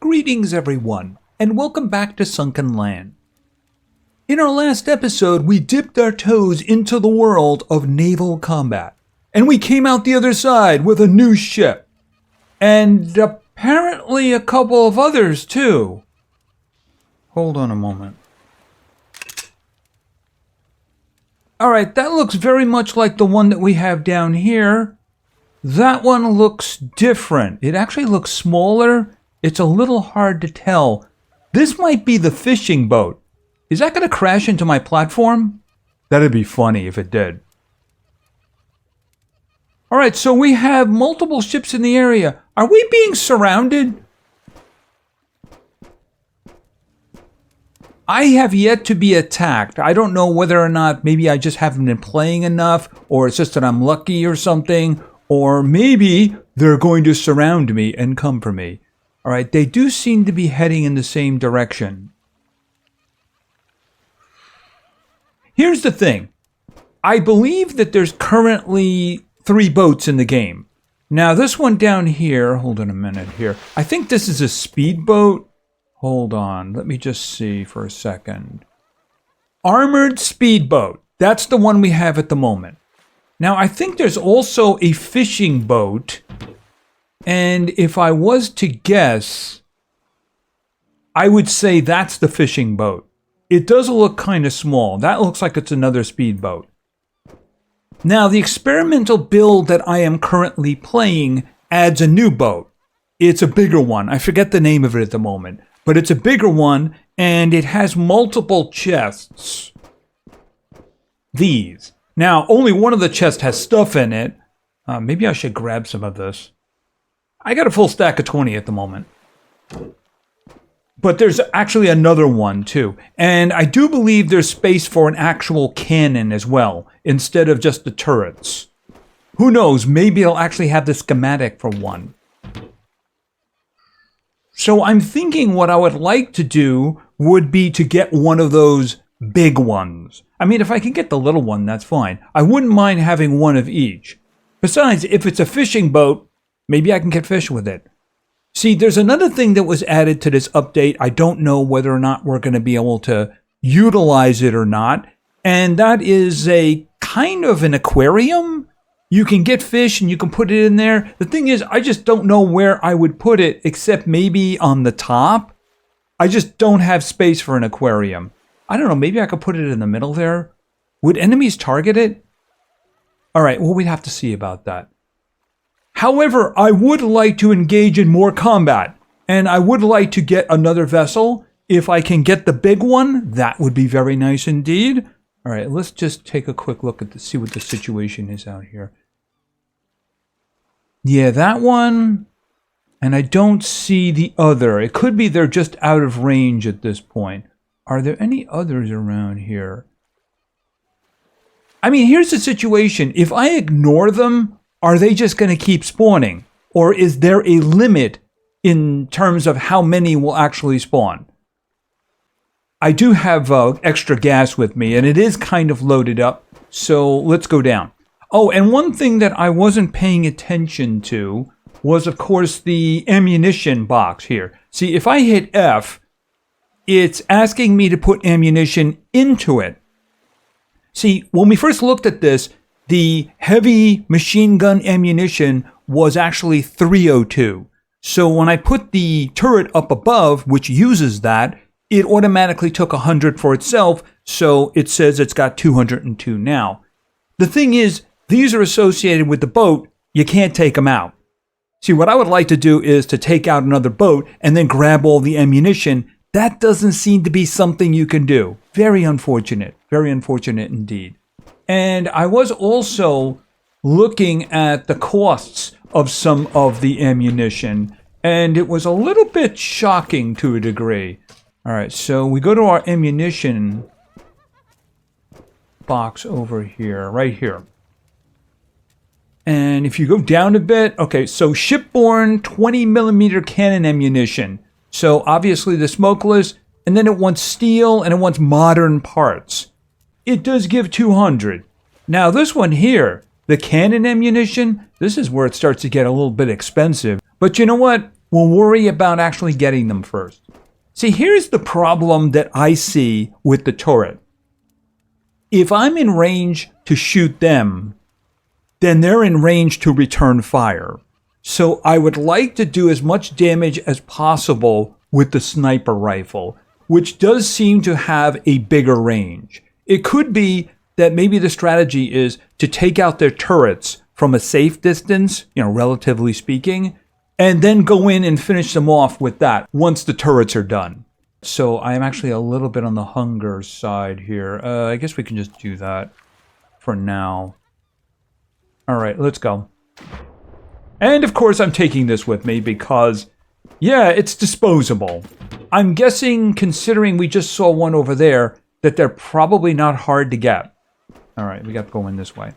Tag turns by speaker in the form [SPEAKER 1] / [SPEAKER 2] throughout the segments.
[SPEAKER 1] Greetings everyone, and welcome back to Sunkenland. In our last episode, we dipped our toes into the world of naval combat, and we came out the other side with a new ship. And apparently a couple of others too. Hold on a moment. Alright, that looks very much like the one that we have down here. That one looks different. It actually looks smaller. It's a little hard to tell. This might be the fishing boat. Is that going to crash into my platform? That'd be funny if it did. Alright, so we have multiple ships in the area. Are we being surrounded? I have yet to be attacked. I don't know whether or not maybe I just haven't been playing enough, or it's just that I'm lucky or something, or maybe they're going to surround me and come for me. Alright, they do seem to be heading in the same direction. Here's the thing. I believe that there's currently 3 boats in the game. Now this one down here, hold on a minute here. I think this is a speedboat. Hold on, let me just see for a second. Armored speedboat. That's the one we have at the moment. Now I think there's also a fishing boat. And if I was to guess, I would say that's the fishing boat. It does look kind of small. That looks like it's another speedboat. Now, the experimental build that I am currently playing adds a new boat. It's a bigger one. I forget the name of it at the moment. But it's a bigger one, and it has multiple chests. These. Now, only one of the chests has stuff in it. Maybe I should grab some of this. I got a full stack of 20 at the moment. But there's actually another one too. And I do believe there's space for an actual cannon as well, instead of just the turrets. Who knows, maybe it'll actually have the schematic for one. So I'm thinking what I would like to do would be to get one of those big ones. I mean, if I can get the little one, that's fine. I wouldn't mind having one of each. Besides, if it's a fishing boat, maybe I can get fish with it. See, there's another thing that was added to this update. I don't know whether or not we're going to be able to utilize it or not. And that is a kind of an aquarium. You can get fish and you can put it in there. The thing is, I just don't know where I would put it except maybe on the top. I just don't have space for an aquarium. I don't know, maybe I could put it in the middle there. Would enemies target it? All right, well, we'd have to see about that. However, I would like to engage in more combat, and I would like to get another vessel. If I can get the big one, that would be very nice indeed. All right, let's just take a quick look at see what the situation is out here. Yeah, that one, and I don't see the other. It could be they're just out of range at this point. Are there any others around here? I mean, here's the situation. If I ignore them, are they just going to keep spawning? Or is there a limit in terms of how many will actually spawn? I do have extra gas with me, and it is kind of loaded up. So let's go down. Oh, and one thing that I wasn't paying attention to was, of course, the ammunition box here. See, if I hit F, it's asking me to put ammunition into it. See, when we first looked at this, the heavy machine gun ammunition was actually 302. So when I put the turret up above, which uses that, it automatically took 100 for itself, so it says it's got 202 now. The thing is, these are associated with the boat. You can't take them out. See, what I would like to do is to take out another boat and then grab all the ammunition. That doesn't seem to be something you can do. Very unfortunate indeed. And I was also looking at the costs of some of the ammunition, and it was a little bit shocking to a degree. All right, so we go to our ammunition box over here, right here. And if you go down a bit, okay, so shipborne 20mm cannon ammunition. So obviously the smokeless, and then it wants steel, and it wants modern parts. It does give 200. Now this one here, the cannon ammunition, this is where it starts to get a little bit expensive. But you know what? We'll worry about actually getting them first. See, here's the problem that I see with the turret. If I'm in range to shoot them, then they're in range to return fire. So I would like to do as much damage as possible with the sniper rifle, which does seem to have a bigger range. It could be that maybe the strategy is to take out their turrets from a safe distance, relatively speaking, and then go in and finish them off with that once the turrets are done. So I am actually a little bit on the hunger side here. I guess we can just do that for now. All right, let's go. And of course I'm taking this with me because, yeah, it's disposable. I'm guessing, considering we just saw one over there, that they're probably not hard to get. All right, we got going this way.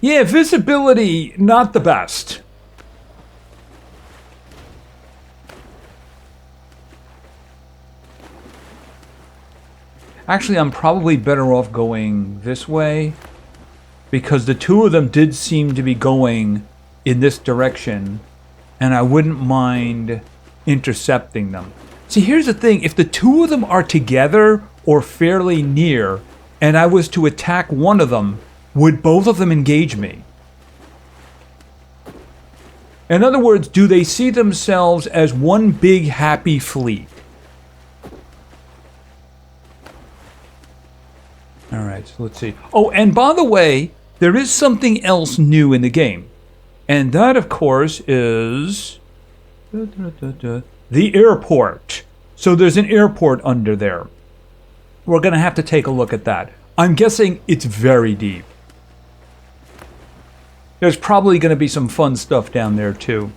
[SPEAKER 1] Yeah, visibility, not the best. Actually, I'm probably better off going this way, because the two of them did seem to be going in this direction, and I wouldn't mind intercepting them. See, here's the thing. If the two of them are together or fairly near, and I was to attack one of them, would both of them engage me? In other words, do they see themselves as one big happy fleet? All right, so let's see. Oh, and by the way, there is something else new in the game. And that, of course, is the airport. So there's an airport under there. We're going to have to take a look at that. I'm guessing it's very deep. There's probably going to be some fun stuff down there, too.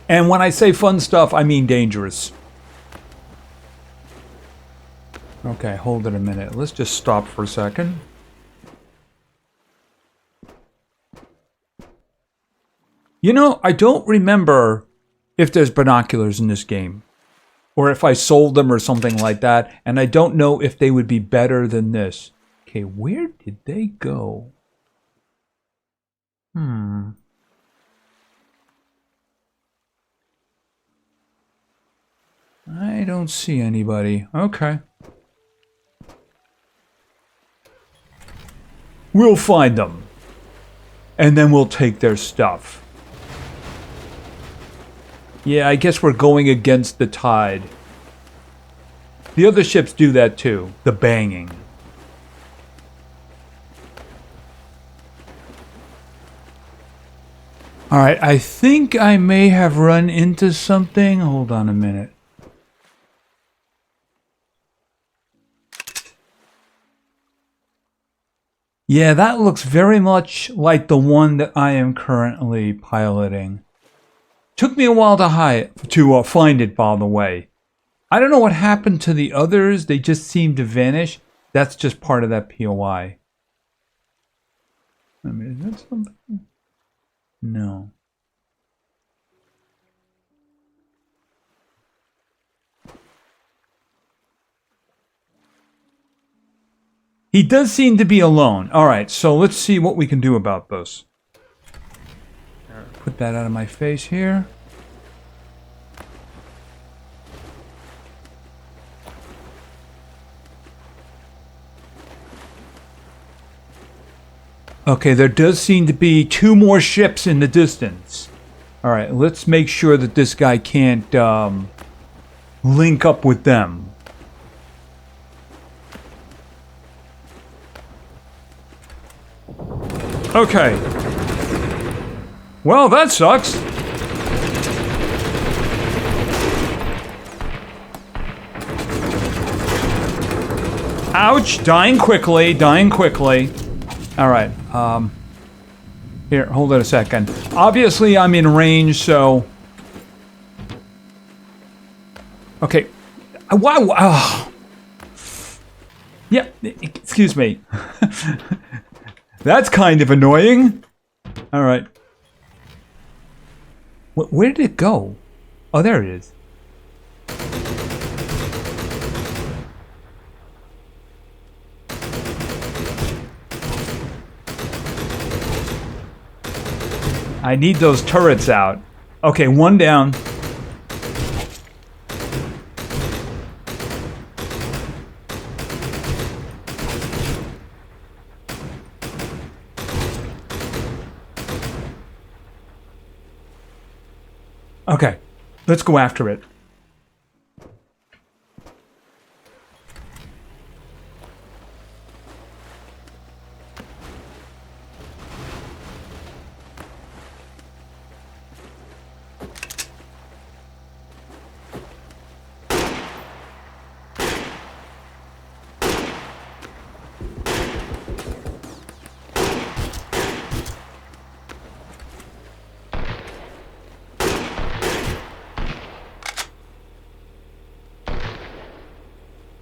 [SPEAKER 1] And when I say fun stuff, I mean dangerous. Okay, hold it a minute. Let's just stop for a second. I don't remember if there's binoculars in this game, or if I sold them or something like that, and I don't know if they would be better than this. Okay, where did they go? I don't see anybody. Okay. We'll find them. And then we'll take their stuff. Yeah, I guess we're going against the tide. The other ships do that too. The banging. Alright, I think I may have run into something. Hold on a minute. Yeah, that looks very much like the one that I am currently piloting. Took me a while to find it, by the way. I don't know what happened to the others. They just seem to vanish. That's just part of that POI. I mean, is that something? No. He does seem to be alone. All right, so let's see what we can do about this. Put that out of my face here. Okay, there does seem to be 2 more ships in the distance. All right, let's make sure that this guy can't link up with them. Okay. Well, that sucks. Ouch, dying quickly, dying quickly. All right, here, hold it a second. Obviously, I'm in range, so... Okay. Wow, oh. Yeah, excuse me. That's kind of annoying. All right. Where did it go? Oh, there it is. I need those turrets out. Okay, one down. Okay, let's go after it.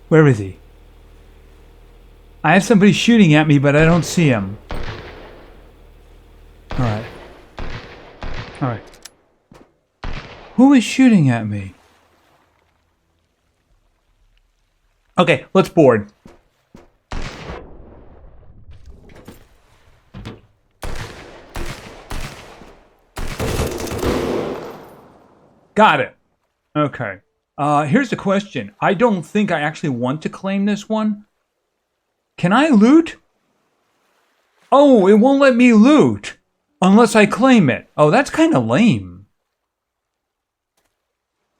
[SPEAKER 1] Where is he? I have somebody shooting at me, but I don't see him. Alright. Alright. Who is shooting at me? Okay, let's board. Got it. Okay. Here's the question. I don't think I actually want to claim this one. Can I loot? Oh, it won't let me loot unless I claim it. Oh, that's kind of lame.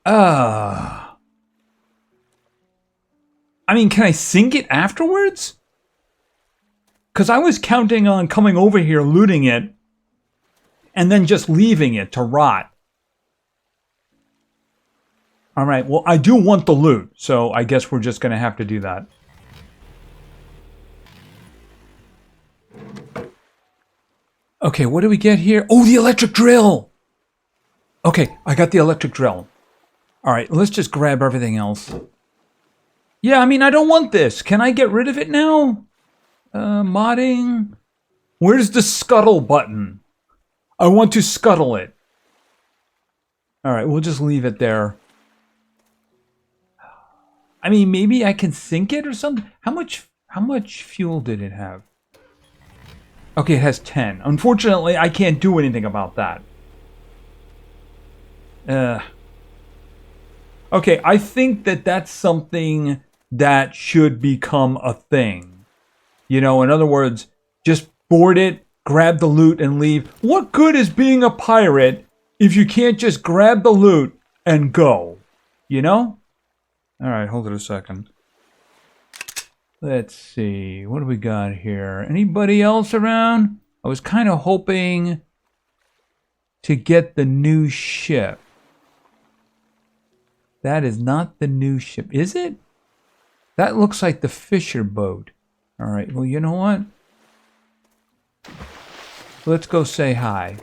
[SPEAKER 1] I mean, can I sink it afterwards? Because I was counting on coming over here, looting it, and then just leaving it to rot. All right, well, I do want the loot, so I guess we're just going to have to do that. Okay, what do we get here? Oh, the electric drill! Okay, I got the electric drill. All right, let's just grab everything else. Yeah, I mean, I don't want this. Can I get rid of it now? Modding. Where's the scuttle button? I want to scuttle it. All right, we'll just leave it there. I mean, maybe I can sink it or something. How much fuel did it have? Okay, it has 10. Unfortunately, I can't do anything about that. Okay, I think that that's something that should become a thing. You know, in other words, just board it, grab the loot, and leave. What good is being a pirate if you can't just grab the loot and go? You know? Alright, hold it a second. Let's see, what do we got here? Anybody else around? I was kind of hoping to get the new ship. That is not the new ship, is it? That looks like the Fisher boat. Alright, well, you know what? Let's go say hi.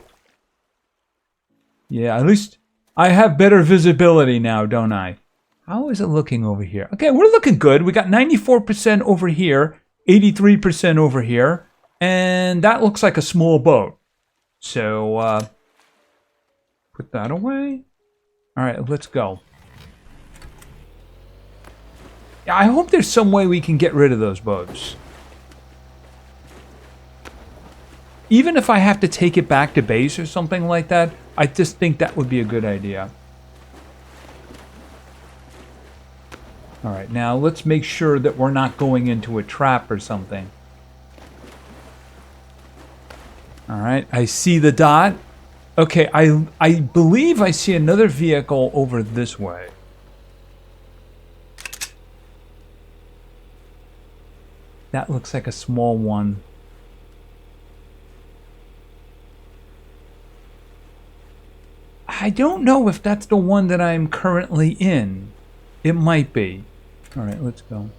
[SPEAKER 1] Yeah, at least I have better visibility now, don't I? How is it looking over here? Okay, we're looking good. We got 94% over here, 83% over here, and that looks like a small boat. So, put that away. All right, let's go. Yeah, I hope there's some way we can get rid of those boats. Even if I have to take it back to base or something like that, I just think that would be a good idea. All right, now let's make sure that we're not going into a trap or something. All right, I see the dot. Okay, I believe I see another vehicle over this way. That looks like a small one. I don't know if that's the one that I'm currently in. It might be. All right, let's go.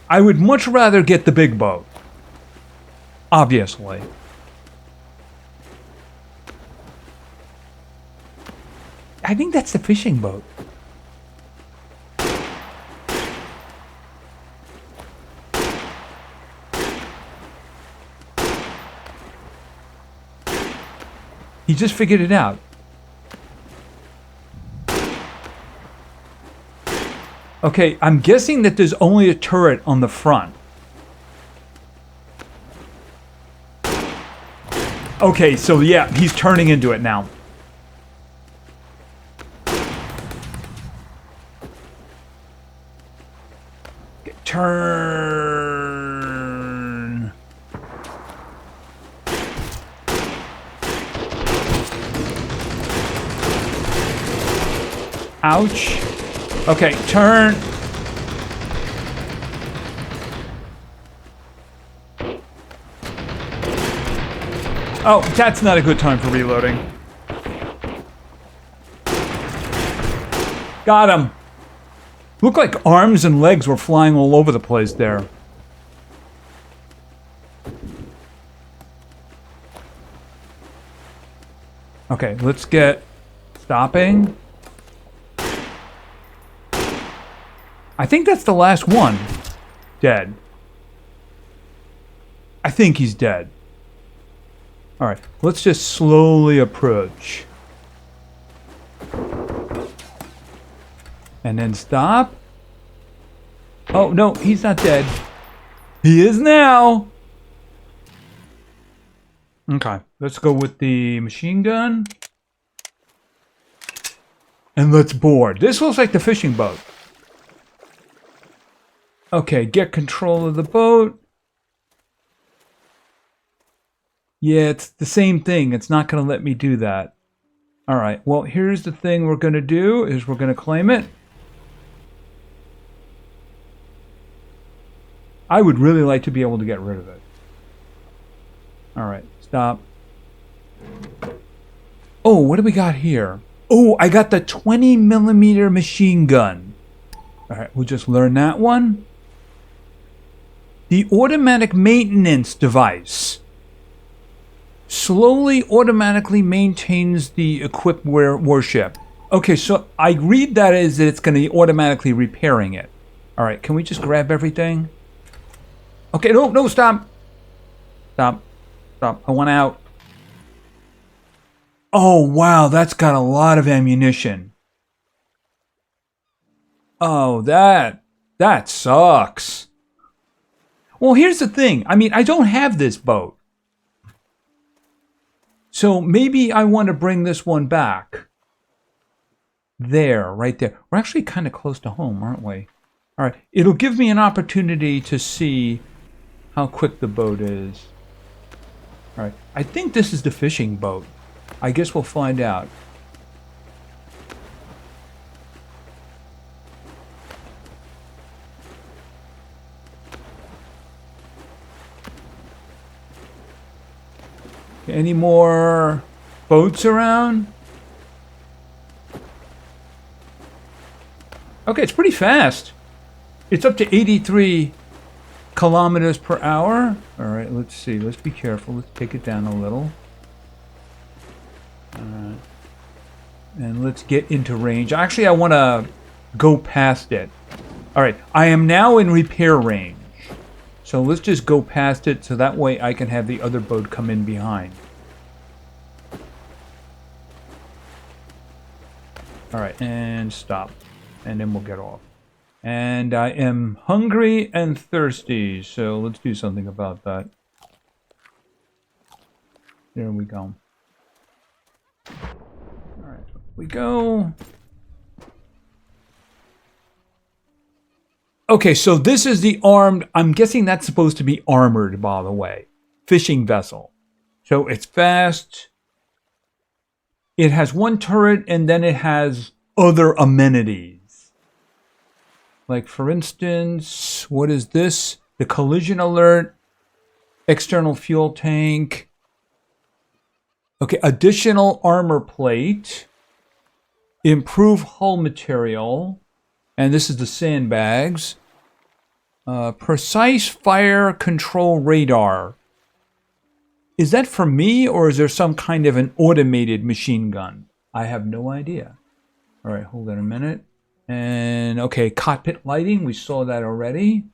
[SPEAKER 1] I would much rather get the big boat. Obviously. I think that's the fishing boat. He just figured it out. Okay, I'm guessing that there's only a turret on the front. Okay, so yeah, he's turning into it now. Okay, turn. Ouch. Okay, turn. Oh, that's not a good time for reloading. Got him. Looked like arms and legs were flying all over the place there. Okay, let's get stopping. I think that's the last one. Dead. I think he's dead. Alright, let's just slowly approach. And then stop. Oh, no, he's not dead. He is now. Okay, let's go with the machine gun. And let's board. This looks like the fishing boat. Okay, get control of the boat. Yeah, it's the same thing. It's not going to let me do that. All right, well, here's the thing we're going to do is we're going to claim it. I would really like to be able to get rid of it. All right, stop. Oh, what do we got here? Oh, I got the 20mm machine gun. All right, we'll just learn that one. The automatic maintenance device. Slowly automatically maintains the equipped warship. Okay, so I read that as that it's going to be automatically repairing it. All right, can we just grab everything? Okay, no, stop. Stop. I want out. Oh, wow, that's got a lot of ammunition. Oh, that sucks. Well, here's the thing. I mean, I don't have this boat. So maybe I want to bring this one back. There, right there. We're actually kind of close to home, aren't we? All right. It'll give me an opportunity to see how quick the boat is. All right. I think this is the fishing boat. I guess we'll find out. Any more boats around? Okay, it's pretty fast. It's up to 83 kilometers per hour. All right, let's see. Let's be careful. Let's take it down a little. And let's get into range. Actually, I want to go past it. All right, I am now in repair range. So let's just go past it so that way I can have the other boat come in behind. All right, and stop. And then we'll get off. And I am hungry and thirsty, so let's do something about that. There we go. All right, up we go. Okay, so this is the armed, I'm guessing that's supposed to be armored, by the way. Fishing vessel. So it's fast. It has one turret, and then it has other amenities. Like, for instance, what is this? The collision alert. External fuel tank. Okay, additional armor plate. Improve hull material. And this is the sandbags. Precise fire control radar. Is that for me, or is there some kind of an automated machine gun? I have no idea. All right, hold on a minute. And, okay, cockpit lighting. We saw that already.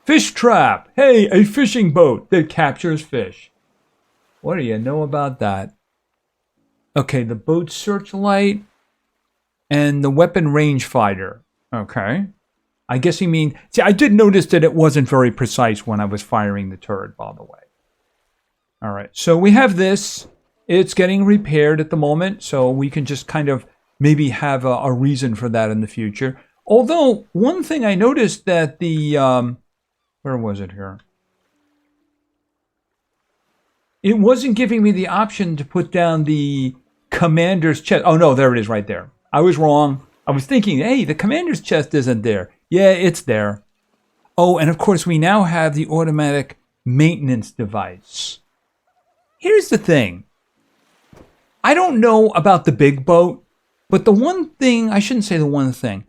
[SPEAKER 1] Fish trap. Hey, a fishing boat that captures fish. What do you know about that? Okay, the boat searchlight. And the weapon rangefinder. Okay. I guess you mean... See, I did notice that it wasn't very precise when I was firing the turret, by the way. All right. So we have this. It's getting repaired at the moment, so we can just kind of maybe have a reason for that in the future. Although, one thing I noticed that the... where was it here? It wasn't giving me the option to put down the commander's chest. Oh, no, there it is right there. I was wrong. I was thinking, hey, the commander's chest isn't there. Yeah, it's there. Oh, and of course, we now have the automatic maintenance device. Here's the thing. I don't know about the big boat, but the one thing, I shouldn't say the one thing.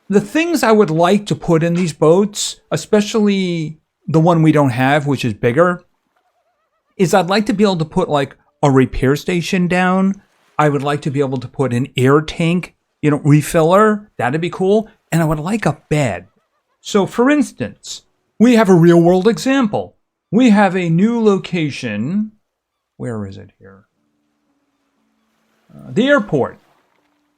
[SPEAKER 1] The things I would like to put in these boats, especially the one we don't have, which is bigger, is I'd like to be able to put like a repair station down. I would like to be able to put an air tank, refiller. That'd be cool. And I would like a bed. So for instance, we have a real world example. We have a new location. Where is it here? The airport.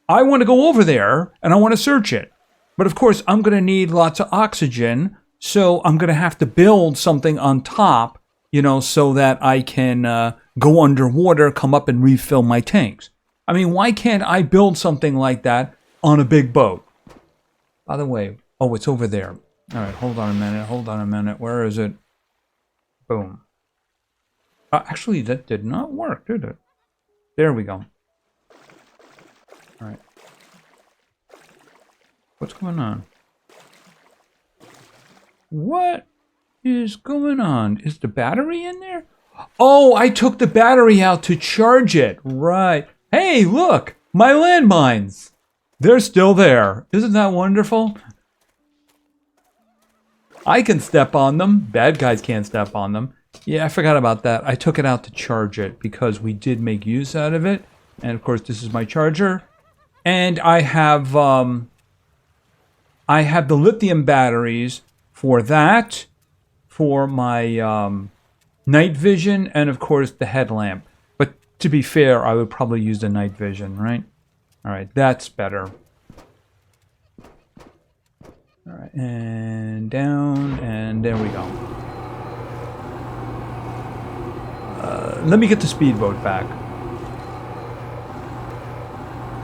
[SPEAKER 1] I want to go over there and I want to search it. But of course, I'm going to need lots of oxygen. So I'm going to have to build something on top, so that I can go underwater, come up and refill my tanks. I mean, why can't I build something like that on a big boat? By the way, oh, it's over there. All right, hold on a minute. Where is it? Boom. Actually, that did not work, did it? There we go. All right. What's going on? What is going on? Is the battery in there? Oh, I took the battery out to charge it. Right. Hey, look, my landmines. They're still there. Isn't that wonderful? I can step on them. Bad guys can't step on them. Yeah, I forgot about that. I took it out to charge it because we did make use out of it. And of course, this is my charger. And I have the lithium batteries for that, for my night vision, and of course the headlamp. But to be fair, I would probably use the night vision, right? All right, that's better. All right, and down, and there we go. Let me get the speedboat back.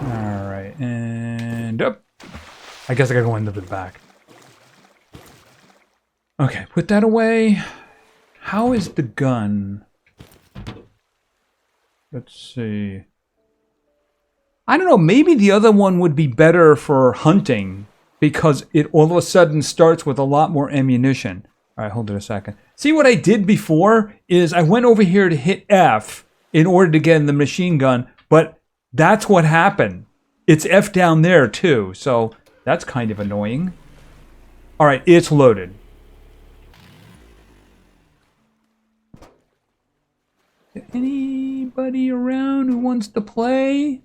[SPEAKER 1] All right, and up. I guess I gotta go into the back. Okay, put that away. How is the gun? Let's see. I don't know, maybe the other one would be better for hunting because it all of a sudden starts with a lot more ammunition. All right, hold it a second. See, what I did before is I went over here to hit F in order to get in the machine gun, but that's what happened. It's F down there too, so that's kind of annoying. All right, it's loaded. Is there anybody around who wants to play?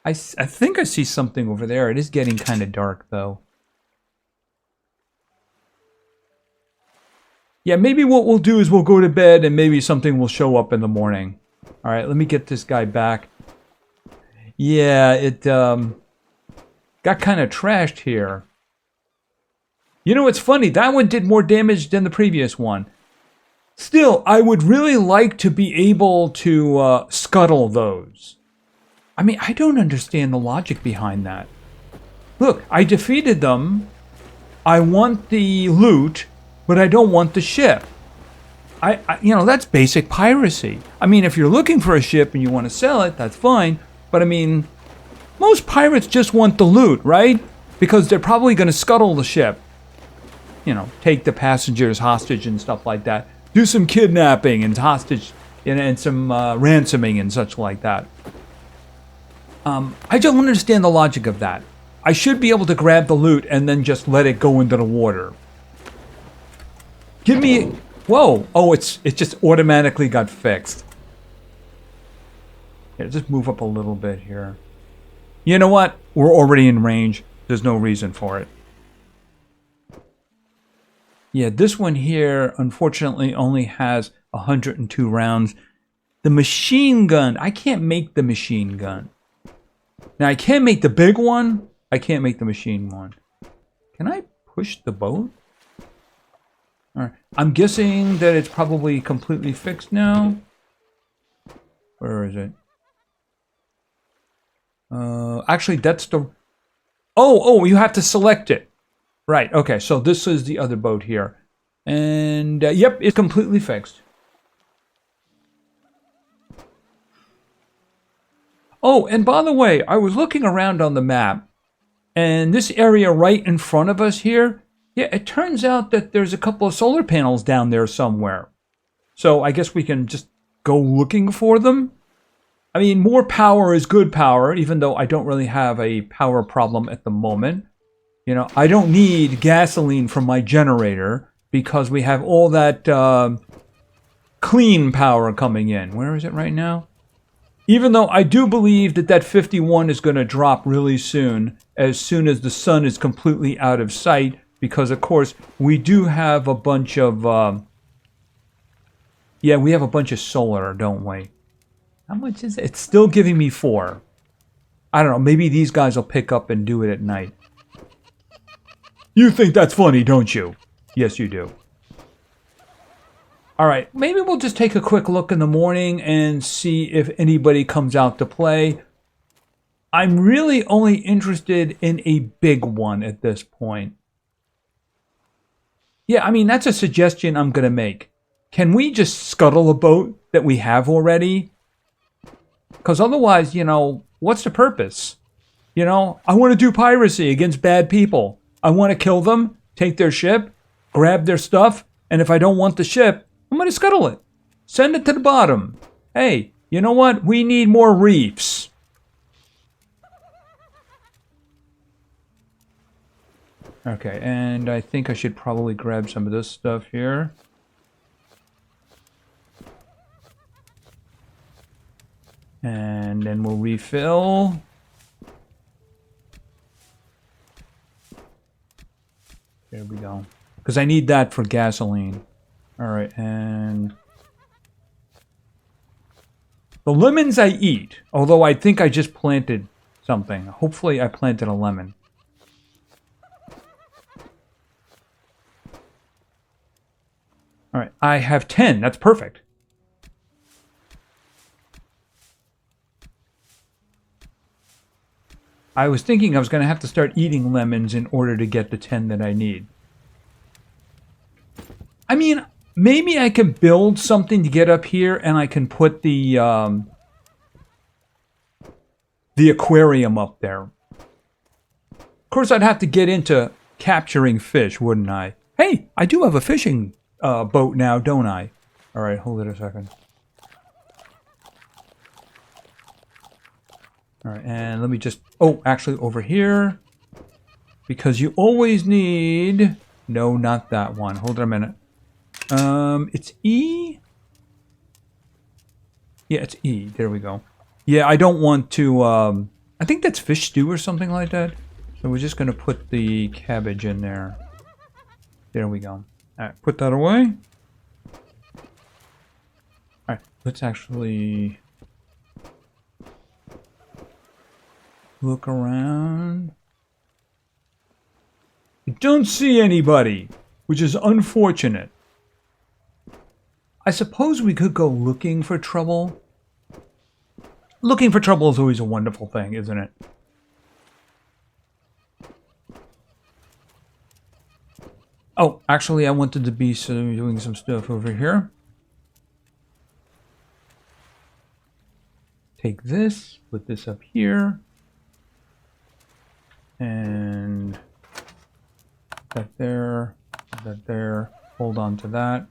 [SPEAKER 1] I think I see something over there. It is getting kind of dark, though. Yeah, maybe what we'll do is we'll go to bed and maybe something will show up in the morning. All right, let me get this guy back. Yeah, it got kind of trashed here. It's funny. That one did more damage than the previous one. Still, I would really like to be able to scuttle those. I mean, I don't understand the logic behind that. Look, I defeated them. I want the loot, but I don't want the ship. That's basic piracy. I mean, if you're looking for a ship and you want to sell it, that's fine. But I mean, most pirates just want the loot, right? Because they're probably going to scuttle the ship. Take the passengers hostage and stuff like that. Do some kidnapping and hostage and some ransoming and such like that. I don't understand the logic of that. I should be able to grab the loot and then just let it go into the water. Give me... Whoa! Oh, it just automatically got fixed. Here, just move up a little bit here. You know what? We're already in range. There's no reason for it. Yeah, this one here, unfortunately, only has 102 rounds. The machine gun, I can't make the machine gun. Now, I can make the big one, I can't make the machine one. Can I push the boat? Alright. I'm guessing that it's probably completely fixed now. Where is it? Actually, that's the... Oh, you have to select it. Right, okay, so this is the other boat here. And, yep, it's completely fixed. Oh, and by the way, I was looking around on the map, and this area right in front of us here, yeah, it turns out that there's a couple of solar panels down there somewhere. So I guess we can just go looking for them. I mean, more power is good power, even though I don't really have a power problem at the moment. You know, I don't need gasoline from my generator because we have all that clean power coming in. Where is it right now? Even though I do believe that that 51 is going to drop really soon as the sun is completely out of sight, because, of course, we do have a bunch of... yeah, we have a bunch of solar, don't we? How much is it? It's still giving me 4. I don't know. Maybe these guys will pick up and do it at night. You think that's funny, don't you? Yes, you do. Alright, maybe we'll just take a quick look in the morning and see if anybody comes out to play. I'm really only interested in a big one at this point. Yeah, I mean, that's a suggestion I'm going to make. Can we just scuttle a boat that we have already? Because otherwise, you know, what's the purpose? You know, I want to do piracy against bad people. I want to kill them, take their ship, grab their stuff, and if I don't want the ship, I'm going to scuttle it. Send it to the bottom. Hey, you know what? We need more reefs. Okay, and I think I should probably grab some of this stuff here. And then we'll refill. There we go. Because I need that for gasoline. Alright, and... the lemons I eat. Although I think I just planted something. Hopefully I planted a lemon. Alright, I have 10. That's perfect. I was thinking I was going to have to start eating lemons in order to get the 10 that I need. I mean, maybe I can build something to get up here and I can put the aquarium up there. Of course, I'd have to get into capturing fish, wouldn't I? Hey, I do have a fishing boat now, don't I? All right, hold it a second. All right, and let me just... oh, actually, over here. Because you always need... no, not that one. Hold on a minute. It's E? Yeah, it's E. There we go. Yeah, I don't want to... I think that's fish stew or something like that. So we're just going to put the cabbage in there. There we go. All right, put that away. All right, let's actually... look around. I don't see anybody, which is unfortunate. I suppose we could go looking for trouble. Looking for trouble is always a wonderful thing, isn't it? Oh, actually, I wanted to be doing some stuff over here. Take this, put this up here. And that there, hold on to that.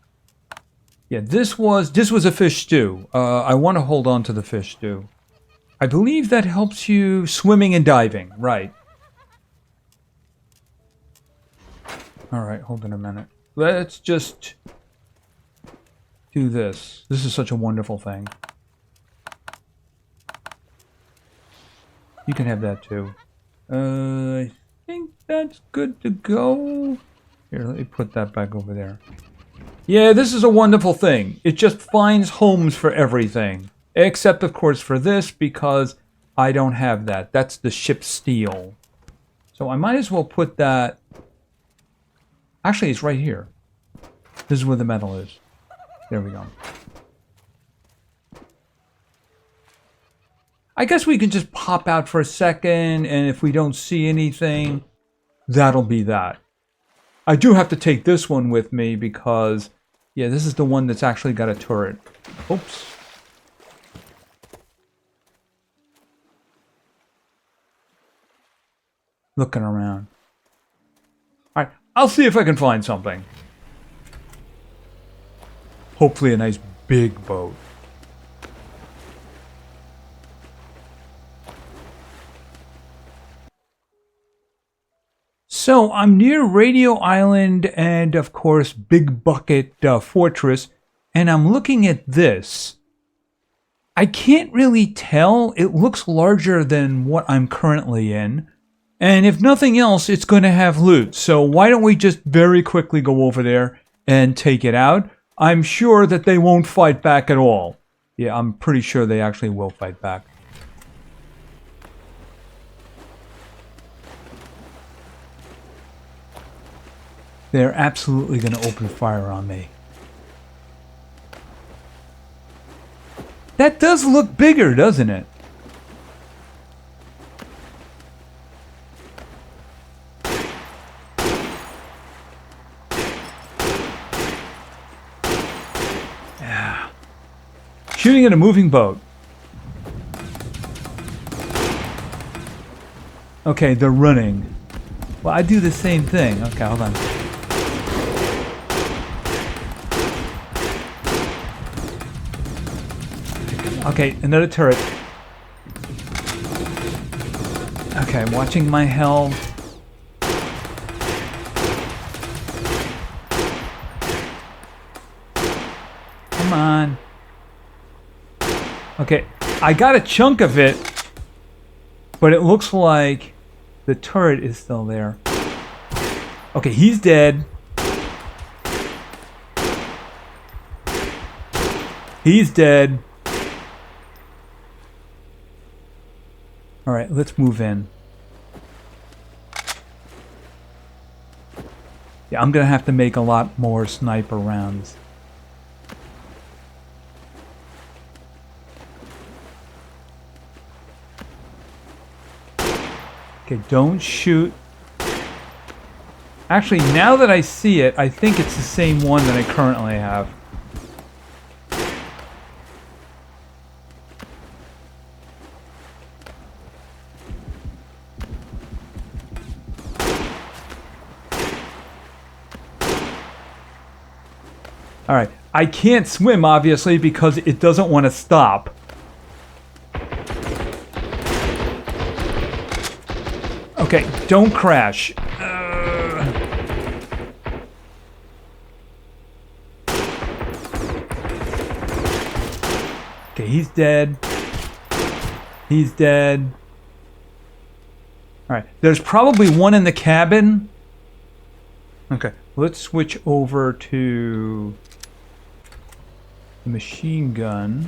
[SPEAKER 1] Yeah, this was a fish stew. I want to hold on to the fish stew. I believe that helps you swimming and diving, right? All right, hold on a minute. Let's just do this. This is such a wonderful thing. You can have that too. I think that's good to go. Here, let me put that back over there. Yeah, this is a wonderful thing. It just finds homes for everything. Except, of course, for this, because I don't have that. That's the ship steel. So I might as well put that... Actually, it's right here. This is where the metal is. There we go. I guess we can just pop out for a second, and if we don't see anything, that'll be that. I do have to take this one with me because, yeah, this is the one that's actually got a turret. Oops. Looking around. Alright, I'll see if I can find something. Hopefully a nice big boat. So I'm near Radio Island and, of course, Big Bucket Fortress, and I'm looking at this. I can't really tell. It looks larger than what I'm currently in. And if nothing else, it's going to have loot. So why don't we just very quickly go over there and take it out? I'm sure that they won't fight back at all. Yeah, I'm pretty sure they actually will fight back. They're absolutely going to open fire on me. That does look bigger, doesn't it? Yeah. Shooting at a moving boat. Okay, they're running. Well, I do the same thing. Okay, hold on. Okay, another turret. Okay, I'm watching my health. Come on. Okay, I got a chunk of it, but it looks like the turret is still there. Okay, he's dead. He's dead. Alright, let's move in. Yeah, I'm gonna have to make a lot more sniper rounds. Okay, don't shoot. Actually, now that I see it, I think it's the same one that I currently have. Alright, I can't swim, obviously, because it doesn't want to stop. Okay, don't crash. Okay, he's dead. He's dead. Alright, there's probably one in the cabin. Okay, let's switch over to the machine gun.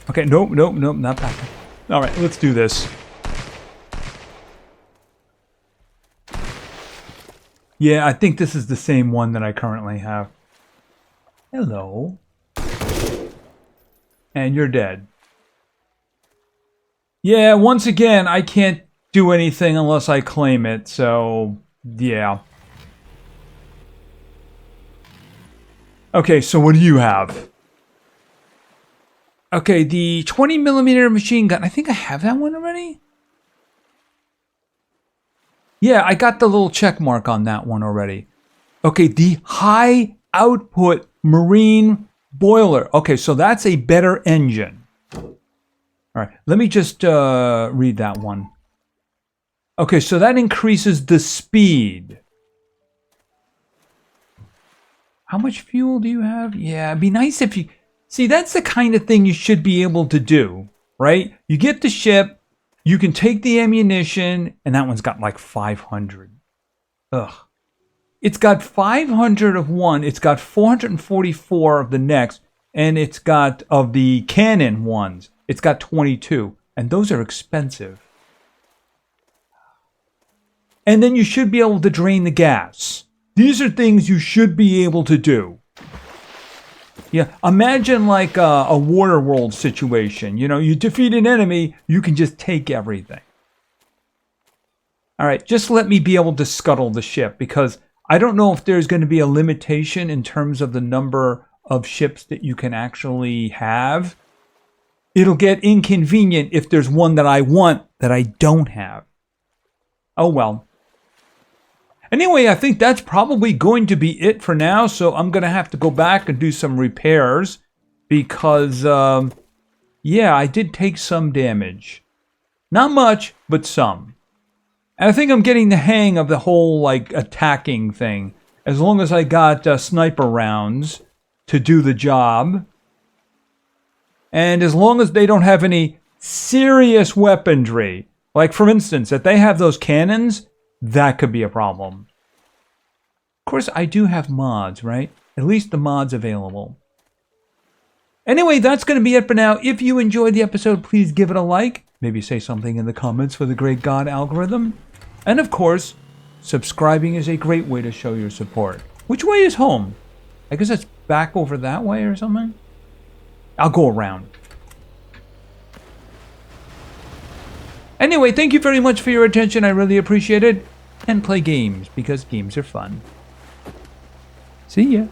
[SPEAKER 1] Okay, nope, not back. Alright, let's do this. Yeah, I think this is the same one that I currently have. Hello. And you're dead. Yeah, once again, I can't do anything unless I claim it, so yeah. Okay, so what do you have? Okay, the 20mm machine gun. I think I have that one already. Yeah, I got the little check mark on that one already. Okay, the high output marine boiler. Okay, so that's a better engine. All right, let me just read that one. Okay, so that increases the speed. How much fuel do you have? Yeah, it'd be nice if you... See, that's the kind of thing you should be able to do, right? You get the ship, you can take the ammunition, and that one's got like 500. Ugh. It's got 500 of one. It's got 444 of the next. And it's got, of the cannon ones, it's got 22. And those are expensive. And then you should be able to drain the gas. These are things you should be able to do. Yeah, imagine like a Waterworld situation. You know, you defeat an enemy, you can just take everything. All right, just let me be able to scuttle the ship, because I don't know if there's going to be a limitation in terms of the number of ships that you can actually have. It'll get inconvenient if there's one that I want that I don't have. Oh well. Anyway, I think that's probably going to be it for now, so I'm going to have to go back and do some repairs because, yeah, I did take some damage. Not much, but some. And I think I'm getting the hang of the whole, like, attacking thing. As long as I got sniper rounds to do the job. And as long as they don't have any serious weaponry. Like, for instance, if they have those cannons, that could be a problem. Of course, I do have mods, right? At least the mods available. Anyway, that's going to be it for now. If you enjoyed the episode, please give it a like. Maybe say something in the comments for the great God algorithm. And of course, subscribing is a great way to show your support. Which way is home? I guess it's back over that way or something? I'll go around. Anyway, thank you very much for your attention. I really appreciate it. And play games, because games are fun. See ya.